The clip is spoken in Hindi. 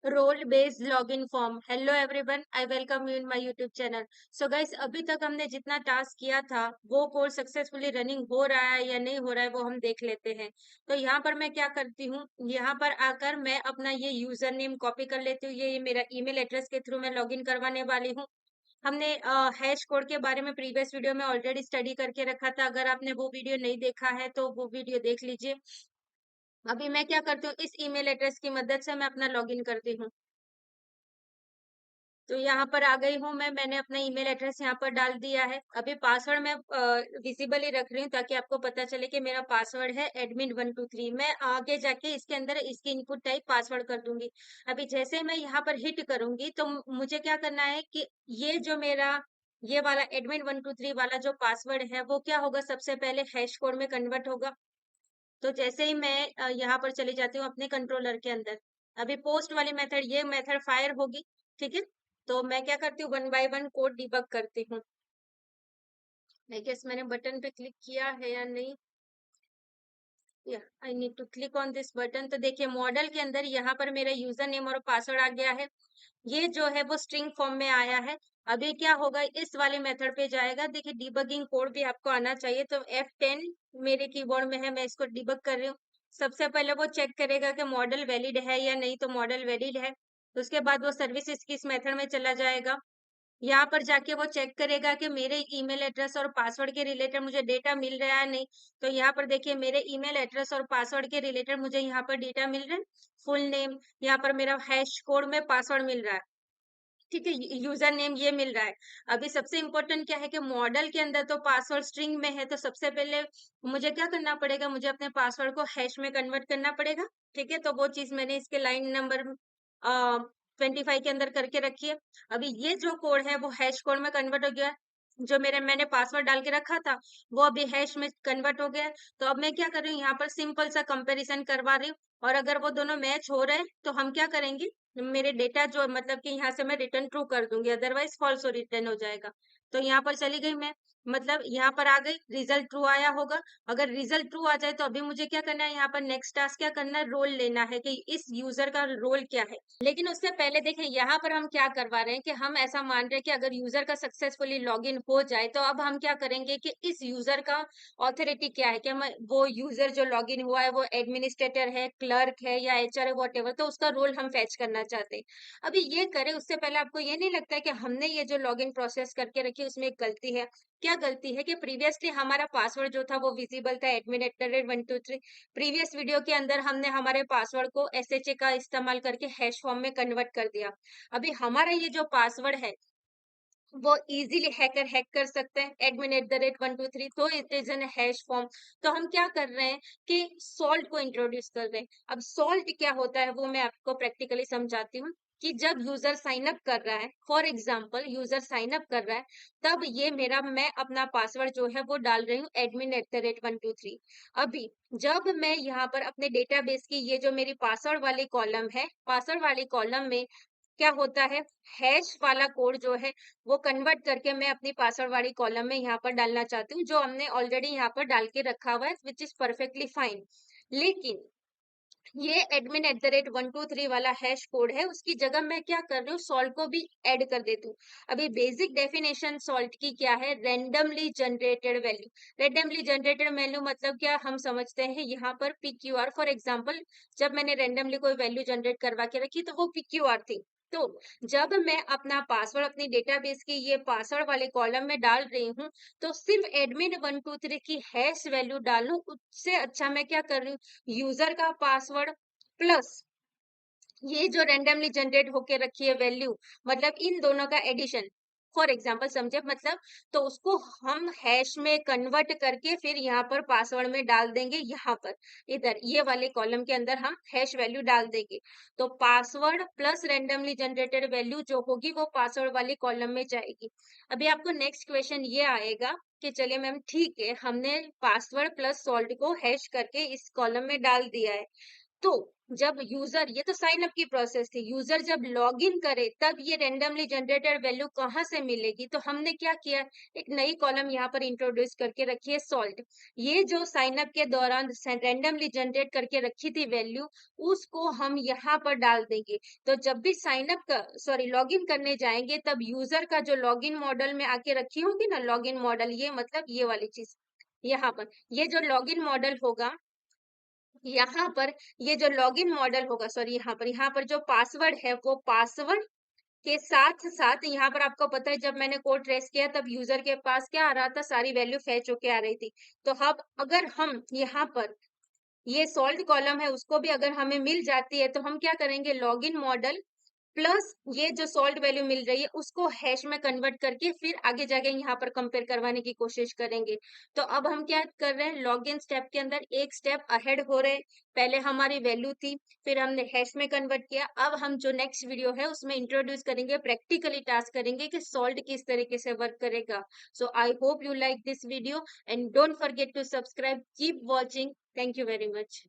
Role based login form. Hello everyone, I welcome you in my YouTube channel. So guys, अभी तक हमने जितना टास्क किया था वो कोर्स सक्सेसफुली रनिंग हो रहा है या नहीं हो रहा है वो हम देख लेते हैं। तो यहाँ पर मैं क्या करती हूँ, यहाँ पर आकर मैं अपना ये यूजर नेम कॉपी कर लेती हूँ। ये मेरा ईमेल एड्रेस के थ्रू मैं लॉगिन करवाने वाली हूँ। हमने हैश कोड के बारे में प्रीवियस वीडियो में ऑलरेडी स्टडी करके रखा था। अगर आपने वो वीडियो नहीं देखा है तो वो वीडियो देख लीजिए। अभी मैं क्या करती हूँ, इस ईमेल एड्रेस की मदद से मैं अपना लॉगिन करती हूँ। तो यहाँ पर आ गई हूँ मैंने अपना ईमेल एड्रेस यहाँ पर डाल दिया है। अभी पासवर्ड मैं विजिबल ही रख रही हूँ ताकि आपको पता चले कि मेरा पासवर्ड है admin123। मैं आगे जाके इसके अंदर इसकी इनपुट टाइप पासवर्ड कर दूंगी। अभी जैसे मैं यहाँ पर हिट करूंगी तो मुझे क्या करना है कि ये जो मेरा ये वाला admin123 वाला जो पासवर्ड है वो क्या होगा, सबसे पहले हैश कोड में कन्वर्ट होगा। तो जैसे ही मैं यहाँ पर चली जाती हूँ अपने कंट्रोलर के अंदर, अभी पोस्ट वाली मेथड, ये मेथड फायर होगी। ठीक है, तो मैं क्या करती हूँ, one by one code debug करती हूँ। आई गेस मैंने बटन पे क्लिक किया है या नहीं। या I need to click on this button. तो देखिए मॉडल के अंदर यहाँ पर मेरा यूजर नेम और पासवर्ड आ गया है। ये जो है वो स्ट्रिंग फॉर्म में आया है। अभी क्या होगा, इस वाले मेथड पे जाएगा। देखिए डिबगिंग कोड भी आपको आना चाहिए, तो F10 मेरे कीबोर्ड में है, मैं इसको डिबग कर रही हूँ। सबसे पहले वो चेक करेगा कि मॉडल वैलिड है या नहीं, तो मॉडल वैलिड है। उसके बाद वो सर्विस की इस मेथड में चला जाएगा। यहाँ पर जाके वो चेक करेगा कि मेरे ईमेल एड्रेस और पासवर्ड के रिलेटेड मुझे डेटा मिल रहा है नहीं। तो यहाँ पर देखिए मेरे ईमेल एड्रेस और पासवर्ड के रिलेटेड मुझे यहाँ पर डेटा मिल रहा है। फुल नेम, यहाँ पर मेरा हैश कोड में पासवर्ड मिल रहा है। ठीक है, यूजर नेम ये मिल रहा है। अभी सबसे इम्पोर्टेंट क्या है कि मॉडल के अंदर तो पासवर्ड स्ट्रिंग में है, तो सबसे पहले मुझे क्या करना पड़ेगा, मुझे अपने पासवर्ड को हैश में कन्वर्ट करना पड़ेगा। ठीक है, तो वो चीज मैंने इसके लाइन नंबर 25 के अंदर करके रखी है। अभी ये जो कोड है वो हैश कोड में कन्वर्ट हो गया है। जो मैंने पासवर्ड डाल के रखा था वो अभी हैश में कन्वर्ट हो गया है। तो अब मैं क्या कर रही हूँ, यहाँ पर सिंपल सा कंपेरिजन करवा रही हूँ। और अगर वो दोनों मैच हो रहे हैं तो हम क्या करेंगे, मेरे डेटा जो मतलब कि यहाँ से मैं रिटर्न ट्रू कर दूंगी, अदरवाइज फॉल्स रिटर्न हो जाएगा। तो यहाँ पर चली गई मैं, मतलब यहाँ पर आ गई, रिजल्ट ट्रू आया होगा। अगर रिजल्ट ट्रू आ जाए तो अभी मुझे क्या करना है, यहाँ पर नेक्स्ट टास्क क्या करना है, रोल लेना है कि इस यूजर का रोल क्या है। लेकिन उससे पहले देखें यहाँ पर हम क्या करवा रहे हैं कि हम ऐसा मान रहे हैं कि अगर यूजर का सक्सेसफुली लॉगिन हो जाए तो अब हम क्या करेंगे कि इस यूजर का ऑथोरिटी क्या है, कि हम वो यूजर जो लॉगिन हुआ है वो एडमिनिस्ट्रेटर है, क्लर्क है या एचआर है, वॉट, तो उसका रोल हम फैच करना चाहते हैं। अभी ये करें उससे पहले आपको ये नहीं लगता है कि हमने ये जो लॉगिन प्रोसेस करके रखी है उसमें एक गलती है। क्या गलती है कि प्रीवियसली हमारा पासवर्ड जो था वो विजिबल था admin@123। प्रीवियस वीडियो के अंदर हमने हमारे पासवर्ड को SHA का इस्तेमाल करके हैश फॉर्म में कन्वर्ट कर दिया। अभी हमारा ये जो पासवर्ड है वो इजीली हैकर हैक कर सकते हैं, admin@123, तो it is an hash form. तो हम क्या कर रहे हैं कि सॉल्ट को इंट्रोड्यूस कर रहे हैं। अब सॉल्ट क्या होता है वो मैं आपको प्रैक्टिकली समझाती हूँ। कि जब यूजर साइन अप कर रहा है, for example user sign up कर रहा है, तब ये मेरा, मैं अपना पासवर्ड जो है वो डाल रही हूँ admin@123। अभी जब मैं यहाँ पर अपने डेटाबेस की ये जो मेरी पासवर्ड वाली कॉलम है, पासवर्ड वाली कॉलम में क्या होता है, हैश वाला कोड जो है वो कन्वर्ट करके मैं अपनी पासवर्ड वाली कॉलम में यहाँ पर डालना चाहती हूँ, जो हमने ऑलरेडी यहाँ पर डाल के रखा हुआ है, विच इज परफेक्टली फाइन। लेकिन ये admin@123 वाला हैश कोड है, उसकी जगह मैं क्या कर रही हूँ, सॉल्ट को भी ऐड कर देती हूँ। अभी बेसिक डेफिनेशन सॉल्ट की क्या है, randomly generated value. Randomly generated value मतलब क्या, हम समझते हैं यहाँ पर PQR, फॉर एग्जाम्पल जब मैंने रेंडमली कोई वैल्यू जनरेट करवा के रखी तो वो PQR थी। तो जब मैं अपना पासवर्ड अपनी डेटाबेस की ये पासवर्ड वाले कॉलम में डाल रही हूँ, तो सिर्फ admin123 की हैश वैल्यू डालूं, उससे अच्छा मैं क्या कर रही हूँ, यूजर का पासवर्ड प्लस ये जो रेंडमली जनरेट होके रखी है वैल्यू, मतलब इन दोनों का एडिशन, फॉर एग्जाम्पल समझे मतलब, तो उसको हम हैश में कन्वर्ट करके फिर यहाँ पर पासवर्ड में डाल देंगे, यहाँ पर इधर ये वाले कॉलम के अंदर हम हैश वैल्यू डाल देंगे। तो password plus randomly generated value जो होगी वो पासवर्ड वाली कॉलम में जाएगी। अभी आपको नेक्स्ट क्वेश्चन ये आएगा कि चलिए मैम ठीक है, हमने पासवर्ड प्लस सॉल्ट को हैश करके इस कॉलम में डाल दिया है, तो जब यूजर, ये तो साइन अप की प्रोसेस थी, यूजर जब लॉग इन करे तब ये रेंडमली जनरेटेड वैल्यू कहाँ से मिलेगी, तो हमने क्या किया, एक नई कॉलम यहाँ पर इंट्रोड्यूस करके रखी है सॉल्ट। ये जो साइन अप के दौरान रेंडमली जनरेट करके रखी थी वैल्यू, उसको हम यहाँ पर डाल देंगे। तो जब भी साइन अप का सॉरी लॉग इन करने जाएंगे तब यूजर का जो लॉग इन मॉडल में आके रखी होगी ना लॉग इन मॉडल, ये मतलब ये वाली चीज यहाँ पर, ये जो लॉग इन मॉडल होगा यहाँ पर, ये जो लॉगिन मॉडल होगा सॉरी यहाँ पर जो पासवर्ड है वो पासवर्ड के साथ साथ यहाँ पर आपको पता है जब मैंने कोड ट्रेस किया तब यूजर के पास क्या आ रहा था, सारी वैल्यू फेच होके आ रही थी। तो अब अगर हम यहाँ पर ये सॉल्ट कॉलम है उसको भी अगर हमें मिल जाती है तो हम क्या करेंगे, लॉगिन मॉडल प्लस ये जो सॉल्ट वैल्यू मिल रही है उसको हैश में कन्वर्ट करके फिर आगे जाके यहाँ पर कंपेयर करवाने की कोशिश करेंगे। तो अब हम क्या कर रहे हैं, लॉगिन स्टेप के अंदर एक स्टेप अहेड हो रहे हैं। पहले हमारी वैल्यू थी, फिर हमने हैश में कन्वर्ट किया। अब हम जो नेक्स्ट वीडियो है उसमें इंट्रोड्यूस करेंगे, प्रैक्टिकली टास्क करेंगे कि सॉल्ट किस तरीके से वर्क करेगा। So I hope you like this video and don't forget to subscribe, keep watching, thank you very much.